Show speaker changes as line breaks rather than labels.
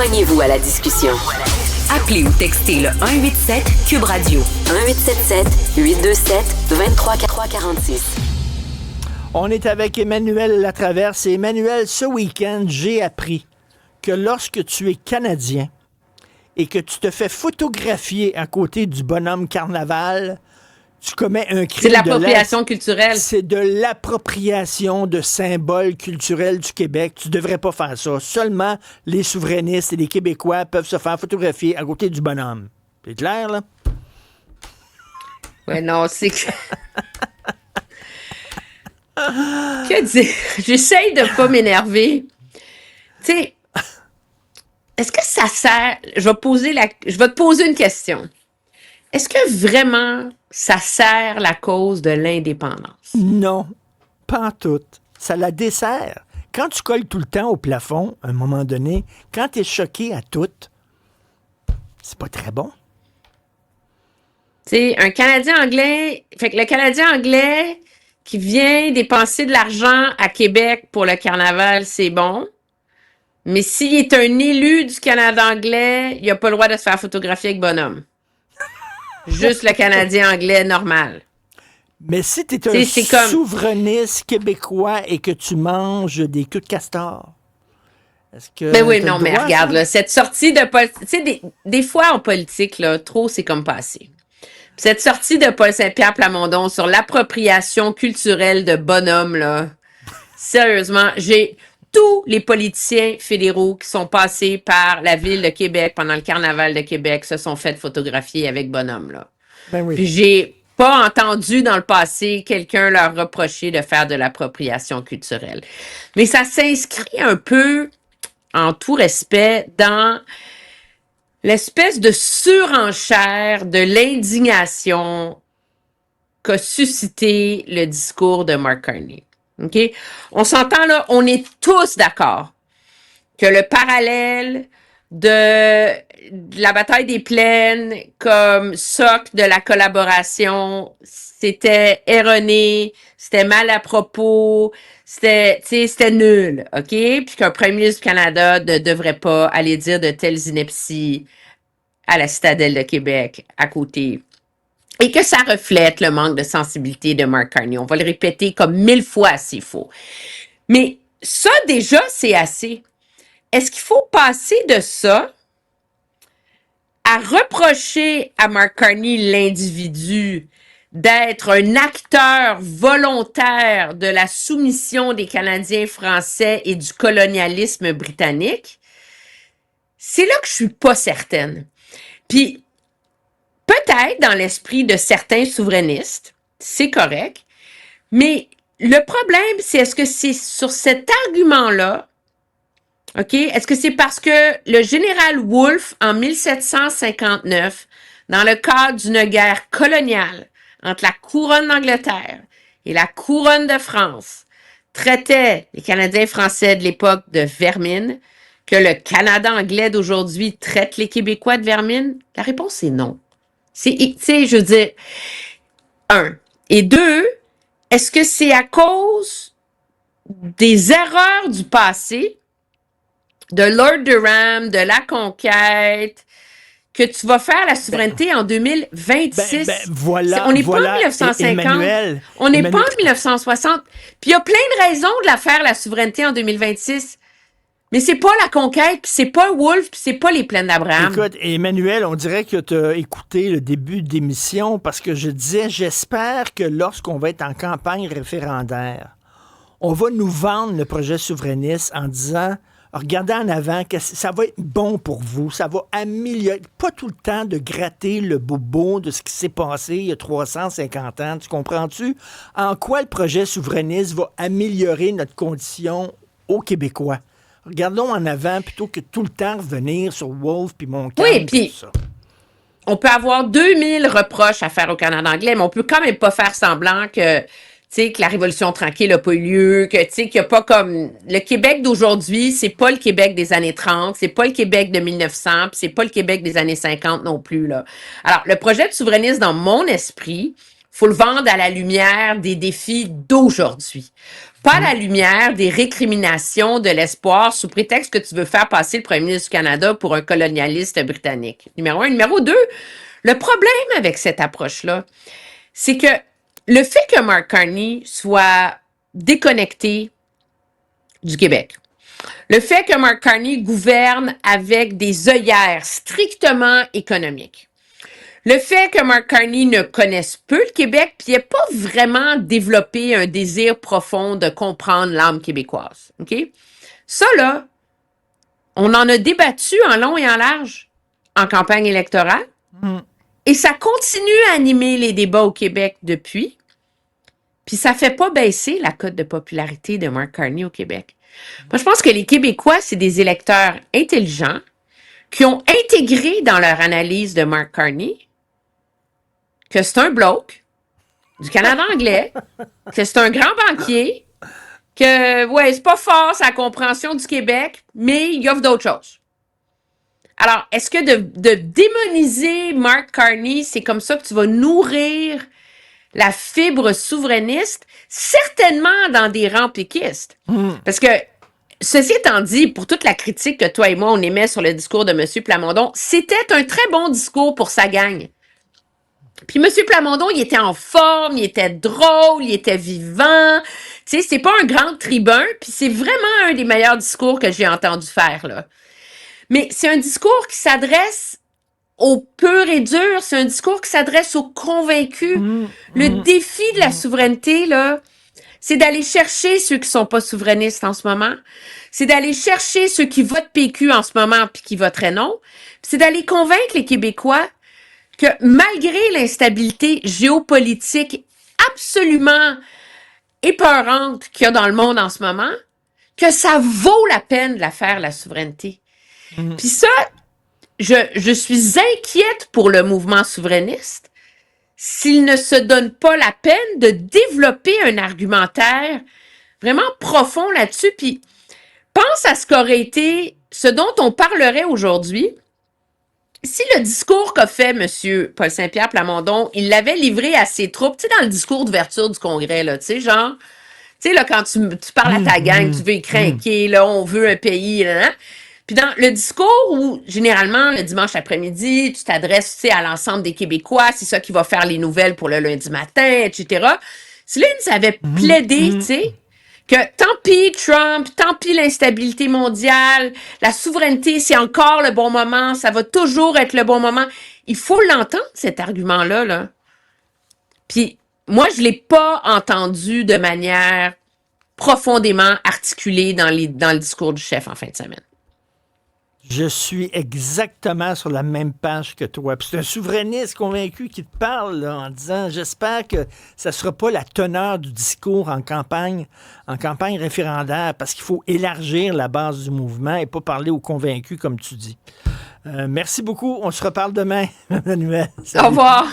Joignez-vous à la discussion. Appelez ou textez le 187 Cube Radio 1877-827-2346.
On est avec Emmanuel Latraverse. Et Emmanuel, ce week-end, j'ai appris que lorsque tu es Canadien et que tu te fais photographier à côté du bonhomme Carnaval, tu commets un crime.
C'est de l'appropriation culturelle.
C'est de l'appropriation de symboles culturels du Québec. Tu devrais pas faire ça. Seulement les souverainistes et les Québécois peuvent se faire photographier à côté du bonhomme. C'est clair, là?
Ouais, non, c'est que... Que dire? J'essaye de pas m'énerver. Tu sais, est-ce que ça sert... Je vais te poser une question. Est-ce que vraiment ça sert la cause de l'indépendance?
Non, pas en tout. Ça la dessert. Quand tu colles tout le temps au plafond, à un moment donné, quand tu es choqué à tout, c'est pas très bon.
Tu sais, un Canadien anglais... Fait que le Canadien anglais qui vient dépenser de l'argent à Québec pour le carnaval, c'est bon. Mais s'il est un élu du Canada anglais, il n'a pas le droit de se faire photographier avec bonhomme. Juste le Canadien anglais normal.
Mais si tu es un souverainiste québécois et que tu manges des queues de castor, est-ce que...
Ben oui, non, mais regarde, là, cette sortie de... Tu sais, des fois en politique, là, trop, c'est comme passé. Cette sortie de Paul Saint-Pierre Plamondon sur l'appropriation culturelle de bonhomme, là, sérieusement, j'ai tous les politiciens fédéraux qui sont passés par la ville de Québec pendant le carnaval de Québec se sont fait photographier avec bonhomme, là.
Ben oui.
Puis j'ai pas entendu dans le passé quelqu'un leur reprocher de faire de l'appropriation culturelle. Mais ça s'inscrit un peu, en tout respect, dans l'espèce de surenchère de l'indignation qu'a suscité le discours de Mark Carney. OK? On s'entend là, on est tous d'accord que le parallèle de la bataille des plaines comme socle de la collaboration, c'était erroné, c'était mal à propos, c'était nul, OK? Puis qu'un premier ministre du Canada ne devrait pas aller dire de telles inepties à la citadelle de Québec, à côté. Et que ça reflète le manque de sensibilité de Mark Carney. On va le répéter comme 1000 fois s'il faut. Mais ça, déjà, c'est assez. Est-ce qu'il faut passer de ça à reprocher à Mark Carney, l'individu, d'être un acteur volontaire de la soumission des Canadiens français et du colonialisme britannique? C'est là que je suis pas certaine. Puis, peut-être dans l'esprit de certains souverainistes, c'est correct, mais le problème, c'est est-ce que c'est sur cet argument-là, OK? Est-ce que c'est parce que le général Wolfe, en 1759, dans le cadre d'une guerre coloniale entre la couronne d'Angleterre et la couronne de France, traitait les Canadiens français de l'époque de vermine, que le Canada anglais d'aujourd'hui traite les Québécois de vermine? La réponse est non. Tu sais, je veux dire, un. Et deux, est-ce que c'est à cause des erreurs du passé, de Lord Durham, de la conquête, que tu vas faire la souveraineté en 2026?
Voilà,
on n'est pas en 1950. On n'est pas en 1960. Puis il y a plein de raisons de la faire, la souveraineté, en 2026. Mais c'est pas la conquête, puis c'est pas Wolfe, puis c'est pas les plaines d'Abraham.
Écoute, Emmanuel, on dirait que tu as écouté le début de l'émission parce que je disais, j'espère que lorsqu'on va être en campagne référendaire, on va nous vendre le projet souverainiste en disant, regardez en avant, que ça va être bon pour vous, ça va améliorer, pas tout le temps de gratter le bobo de ce qui s'est passé il y a 350 ans, tu comprends-tu? En quoi le projet souverainiste va améliorer notre condition aux Québécois? Regardons en avant plutôt que tout le temps revenir sur Wolfe puis Montcalm.
Oui, puis on peut avoir 2000 reproches à faire au Canada anglais, mais on peut quand même pas faire semblant que, tu sais, que la Révolution tranquille n'a pas eu lieu, que, tu sais, qu'il n'y a pas comme... Le Québec d'aujourd'hui, c'est pas le Québec des années 30, c'est pas le Québec de 1900, puis c'est pas le Québec des années 50 non plus, là. Alors, le projet de souverainisme, dans mon esprit, faut le vendre à la lumière des défis d'aujourd'hui. pas à la lumière des récriminations de l'espoir sous prétexte que tu veux faire passer le premier ministre du Canada pour un colonialiste britannique. Numéro un. Numéro deux, le problème avec cette approche-là, c'est que le fait que Mark Carney soit déconnecté du Québec, le fait que Mark Carney gouverne avec des œillères strictement économiques, le fait que Mark Carney ne connaisse peu le Québec, puis n'ait pas vraiment développé un désir profond de comprendre l'âme québécoise, OK? Ça, là, on en a débattu en long et en large en campagne électorale, et ça continue à animer les débats au Québec depuis, puis ça fait pas baisser la cote de popularité de Mark Carney au Québec. Moi, je pense que les Québécois, c'est des électeurs intelligents qui ont intégré dans leur analyse de Mark Carney que c'est un bloke du Canada anglais, que c'est un grand banquier, que, ouais, c'est pas fort sa compréhension du Québec, mais il offre d'autres choses. Alors, est-ce que de démoniser Mark Carney, c'est comme ça que tu vas nourrir la fibre souverainiste? Certainement dans des rangs péquistes. Parce que, ceci étant dit, pour toute la critique que toi et moi, on émet sur le discours de M. Plamondon, c'était un très bon discours pour sa gang. Puis M. Plamondon, il était en forme, il était drôle, il était vivant. Tu sais, c'est pas un grand tribun, puis c'est vraiment un des meilleurs discours que j'ai entendu faire, là. Mais c'est un discours qui s'adresse aux purs et durs, c'est un discours qui s'adresse aux convaincus. Le défi de la souveraineté, là, c'est d'aller chercher ceux qui sont pas souverainistes en ce moment. C'est d'aller chercher ceux qui votent PQ en ce moment puis qui voteraient non. C'est d'aller convaincre les Québécois que malgré l'instabilité géopolitique absolument épeurante qu'il y a dans le monde en ce moment, que ça vaut la peine de la faire, la souveraineté. Puis ça, je suis inquiète pour le mouvement souverainiste s'il ne se donne pas la peine de développer un argumentaire vraiment profond là-dessus. Puis pense à ce qu'aurait été, ce dont on parlerait aujourd'hui, si le discours qu'a fait M. Paul Saint-Pierre Plamondon, il l'avait livré à ses troupes, tu sais, dans le discours d'ouverture du Congrès, là, tu sais, genre, tu sais, là, quand tu parles à ta gang, tu veux y craquer, là, on veut un pays, là. Puis dans le discours où, généralement, le dimanche après-midi, tu t'adresses, tu sais, à l'ensemble des Québécois, c'est ça qui va faire les nouvelles pour le lundi matin, etc. Si là, ils avaient plaidé, tu sais, que tant pis Trump, tant pis l'instabilité mondiale, la souveraineté, c'est encore le bon moment, ça va toujours être le bon moment. Il faut l'entendre, cet argument-là, là. Puis, moi, je l'ai pas entendu de manière profondément articulée dans le discours du chef en fin de semaine.
Je suis exactement sur la même page que toi. Puis c'est un souverainiste convaincu qui te parle là, en disant j'espère que ça ne sera pas la teneur du discours en campagne référendaire, parce qu'il faut élargir la base du mouvement et pas parler aux convaincus comme tu dis. Merci beaucoup. On se reparle demain, Emmanuel.
Au revoir.